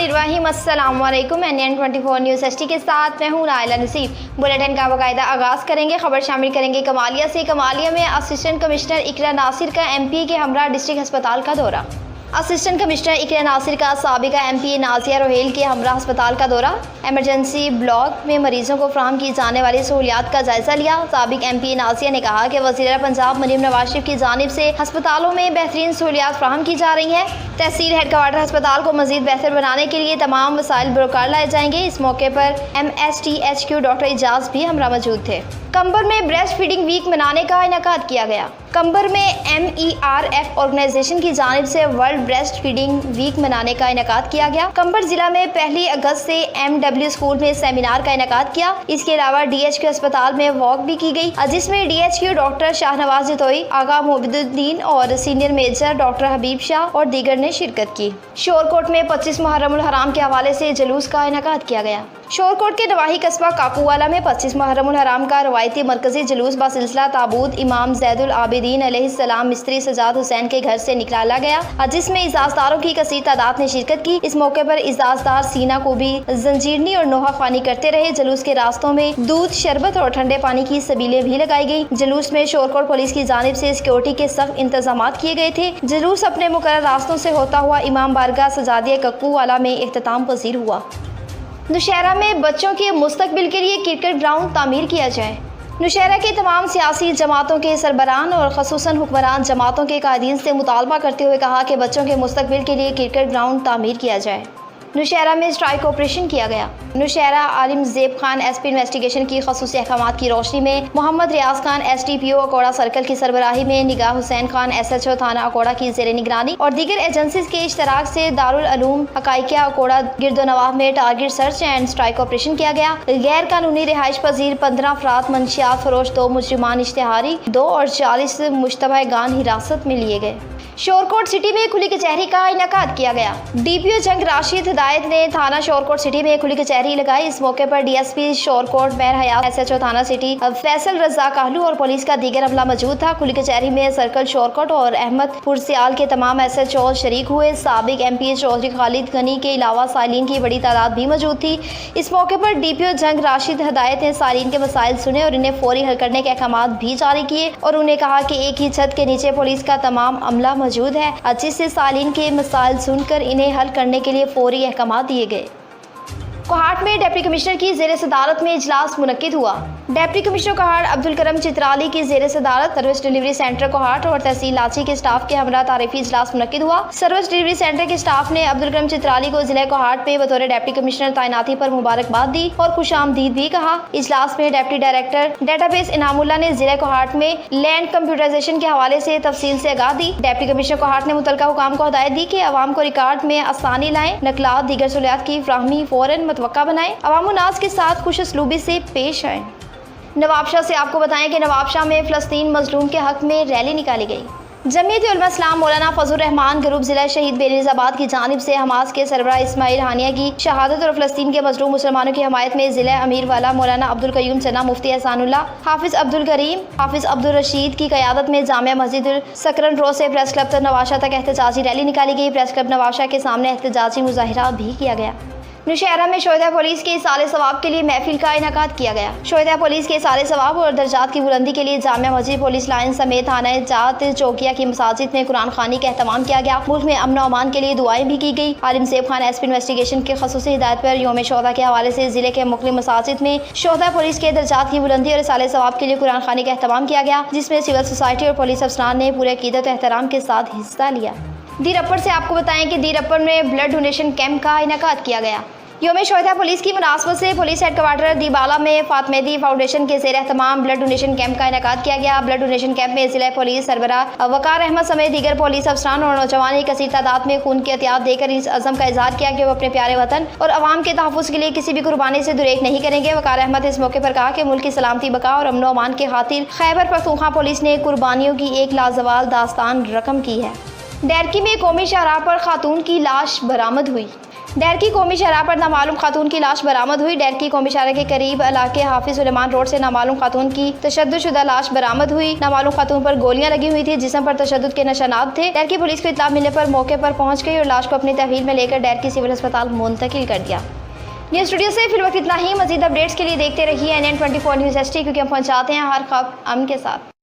बिस्मिल्लाहिर्रहमानिर्रहीम। अस्सलाम वालेकुम। NN24 न्यूज़ एचडी के साथ मैं हूँ नाइला नसीब। बुलेटिन का बाकायदा आगाज़ करेंगे। खबर शामिल करेंगे कमालिया से। कमालिया में असिस्टेंट कमिश्नर इकरा नासिर का MP के हमरा डिस्ट्रिक्ट अस्पताल का दौरा। असिस्टेंट कमिश्नर इकरा नासिर का साबिका MP नाजिया रोहेल के हमरा अस्पताल का दौरा। एमरजेंसी ब्लॉक में मरीजों को फराहम की जाने वाली सहूलियात का जायजा लिया। साबिक MP नाजिया ने कहा कि वज़ीर पंजाब मरीम नवाज शरीफ की जानिब से अस्पतालों में बेहतरीन सहूलियात फराहम की जा रही हैं। तहसील हेडक्वार्टर अस्पताल को मजीद बेहतर बनाने के लिए तमाम वसाइल बरकार लाए जाएंगे। इस मौके पर MSTHQ डॉक्टर इजाज भी हमरा मौजूद थे। कंबर में ब्रेस्ट फीडिंग वीक मनाने का इनेकाद किया गया। कंबर में MERF ऑर्गेनाइजेशन की जानिब से वर्ल्ड ब्रेस्ट फीडिंग वीक मनाने का इनेकाद किया गया। कंबर जिला में 1 अगस्त से MW स्कूल में सेमिनार का इनेकाद किया। इसके अलावा DHQ अस्पताल में वॉक भी की गई, जिसमें DHQ डॉक्टर शाहनवाज जतोई, आगा मोबिदुद्दीन और सीनियर मेजर डॉक्टर हबीब शाह और दीगर ने शिरकत की। शोरकोट में 25 मुहर्रमुल हराम के हवाले से जुलूस का इनेकाद किया गया। शोरकोट के नवाही कस्बा काकूवाला में 25 मुहर्रमुल हराम का रवायती मरकजी जुलूस बासिलसिला ताबूत इमाम जैदुल आबिदीन अलैहिस्सलाम मिस्त्री सजाद हुसैन के घर से निकाला गया, जिसमें इजाजदारों की कसीर तादाद ने शिरकत की। इस मौके पर इजाजदार सीना को भी जंजीरनी और नोहा खानी करते रहे। जुलूस के रास्तों में दूध, शरबत और ठंडे पानी की सबीलें भी लगाई गई। जुलूस में शोरकोट पुलिस की जानिब से सिक्योरिटी के सख्त इंतजाम किए गए थे। जुलूस अपने मुकर्रर रास्तों से होता हुआ इमाम बारगाह सजादिया कक्कूवाला में इख्तिताम पजीर हुआ। नौशहरा में बच्चों के मुस्तकबिल के लिए क्रिकेट ग्राउंड तामीर किया जाए। नौशहरा के तमाम सियासी जमातों के सरबराहान और खसूसन हुक्मरान जमातों के कायदीन से मुतालबा करते हुए कहा कि बच्चों के मुस्तकबिल के लिए क्रिकेट ग्राउंड तामीर किया जाए। नौशहरा में स्ट्राइक ऑपरेशन किया गया। नौशहरा आलिम ज़ेब खान SP इन्वेस्टिगेशन की खसूसी अहकामात की रोशनी में मोहम्मद रियाज खान STPO अकोड़ा सर्कल की सरबराही में निगाह हुसैन खान SHO थाना अकोड़ा की ज़ेर निगरानी और दीगर एजेंसीज के इश्तराक से दारुल अलूम हकाइकिया अकोड़ा गिरदोनवाह में target search and strike operation किया गया। गैर कानूनी रिहाइश पजीर 15 अफराद, मंशियात फरोश 2 मुजरिमान इश्तिहारी 2 और 40 मुश्तबह गान हिरासत में लिए गए। शोरकोट सिटी में खुली कचहरी का इनेकाद किया गया। DPO जंग राशिद हिदायत ने थाना शोरकोट सिटी में खुली कचहरी लगाई। इस मौके पर DSP शोरकोट मैर हयात SHO थाना सिटी फैसल रजा कहलू और पुलिस का दीगर अमला मौजूद था। खुली कचहरी में सर्कल शोरकोट और अहमदपुर सियाल के तमाम SHO शरीक हुए। साबिक MP चौधरी खालिद गनी के अलावा साइलिन की बड़ी तादाद भी मौजूद थी। इस मौके पर DPO जंग राशिद हिदायत ने साइलिन के मसाइल सुने और इन्हें फौरी हल करने के अहकाम भी जारी किए और उन्हें कहा कि एक ही छत के नीचे पुलिस का तमाम अमला मौजूद है, जिससे सालीन के मसाइल सुनकर इन्हें हल करने के लिए फौरी अहकाम दिए गए। कोहाट में डिप्टी कमिश्नर की ज़ेर सदारत में इजलास मुनक्किद हुआ। डिप्टी कमिश्नर कोहाट अब्दुल करम चित्राली की ज़ेर सदारत सर्विस डिलीवरी सेंटर कोहाट और तहसील लाची के स्टाफ के हमरा तारीफी इजलास मुनक्किद हुआ। सर्विस डिलीवरी सेंटर के स्टाफ ने अब्दुल करम चित्राली को जिले कोहाट में बतौर डिप्टी कमिश्नर तैनाती पर मुबारकबाद दी और खुशामदीद भी कहा। इजलास में डिप्टी डायरेक्टर डेटाबेस इनामुल्लाह ने जिले कोहाट में लैंड कंप्यूटराइजेशन के हवाले से तफसील से आगाह दी। डिप्टी कमिश्नर कोहाट ने मुतलका हुकाम को हिदायत दी कि अवाम को रिकॉर्ड में आसानी लाएं, नकलात दीगर सहूलियात की फ्राहमी फौरन मतवक्का बनाएं, अवाम उन्नास के साथ खुश उसलूबी से पेश आएं। नवाबशाह से आपको बताएं कि नवाबशाह में फ़लस्तीन मजलूम के हक में रैली निकाली गई। जमीयत उलमा इस्लाम मौलाना फजल रहमान ग्रुप जिला शहीद बेनीज़ाबाद की जानिब से हमास के सरबराह इस्माइल हानिया की शहादत और फ़लस्तीन के मजलूम मुसलमानों की हमायत में जिला अमीर वाला मौलाना अब्दुल कयूम चना, मुफ्ती एहसानुल्लाह, हाफिज़ अब्दुल करीम, हाफिज़ अब्दुल रशीद की क़यादत में जामिया मस्जिद सकरन रोड से प्रेस क्लब तक नवाबशाह तक एहतजाजी रैली निकाली गई। प्रेस क्लब नवाबशाह के सामने एहतजाजी मुजाहिरा भी किया गया। नौशहरा में शोहदा पुलिस के इसाले सवाब के लिए महफिल का इनेकाद किया गया। शोहदा पुलिस के इसाले सवाब और दर्जात की बुलंदी के लिए जामिया मस्जिद, पुलिस लाइन समेत थाना जात चौकिया की मसाजिद में कुरान खानी का एहतमाम किया गया। मुल्क में अमन अमान के लिए दुआएं भी की गई। आलिम ज़ेब खान SP इन्वेस्टिगेशन की खसूसी हिदायत पर यौम शोहदा के हवाले से जिले के मुख्तलिफ मसाजिद में शोहदा पुलिस के दर्जात की बुलंदी और इसाले सवाब के लिए कुरान खानी का एहतमाम किया गया, जिसमें सिविल सोसाइटी और पुलिस अफसरान ने पूरे अकीदत एहतराम के साथ हिस्सा लिया। दीरअपर से आपको बताएं कि दीरअपर में ब्लड डोनेशन कैंप का इनेकाद किया गया। यौम शोहदा पुलिस की मुनासबत से पुलिस हेडक्वार्टर दीबाला में फातमेदी फाउंडेशन के ज़ेर एहतमाम ब्लड डोनेशन कैंप का इनेकाद किया गया। ब्लड डोनेशन कैंप में जिला पुलिस सरबराह वकार अहमद समेत दीगर पुलिस अफसरान और नौजवान की कसीर तादाद में खून की एहतियात देकर इस अज़म का इजहार किया कि वो अपने प्यारे वतन और अवाम के तहफ़्फ़ुज़ के लिए किसी भी कुर्बानी से दुरेक नहीं करेंगे। वकार अहमद इस मौके पर कहा कि मुल्क की सलामती, बका और अमन अमान के खातिर खैबर पख्तूनख्वा पुलिस ने कुर्बानियों की एक लाजवाल दास्तान रकम की है। डैरकी में कौमी शाहराह पर खातून की लाश बरामद हुई। डैर की कौमी शहरा पर नामालूम खातून की लाश बरामद हुई। डैर की कौमी शहरा के करीब इलाके हाफिज सुलेमान रोड से नामालूम खातून की तशद्दुदशुदा लाश बरामद हुई। नामालूम खातून पर गोलियां लगी हुई थी, जिस्म पर तशद्दुद के निशानात थे। डैर की पुलिस को इत्तला मिलने पर मौके पर पहुंच गई और लाश को अपनी तहवील में लेकर डैर की सिविल अस्पताल मुंतकिल कर दिया। न्यूज़ स्टूडियो से फिलवक्त इतना ही। मजीद अपडेट्स के लिए देखते रहिए NN24 न्यूज़ ST, क्योंकि हम पहुंचाते हैं हर खबर अमन के साथ।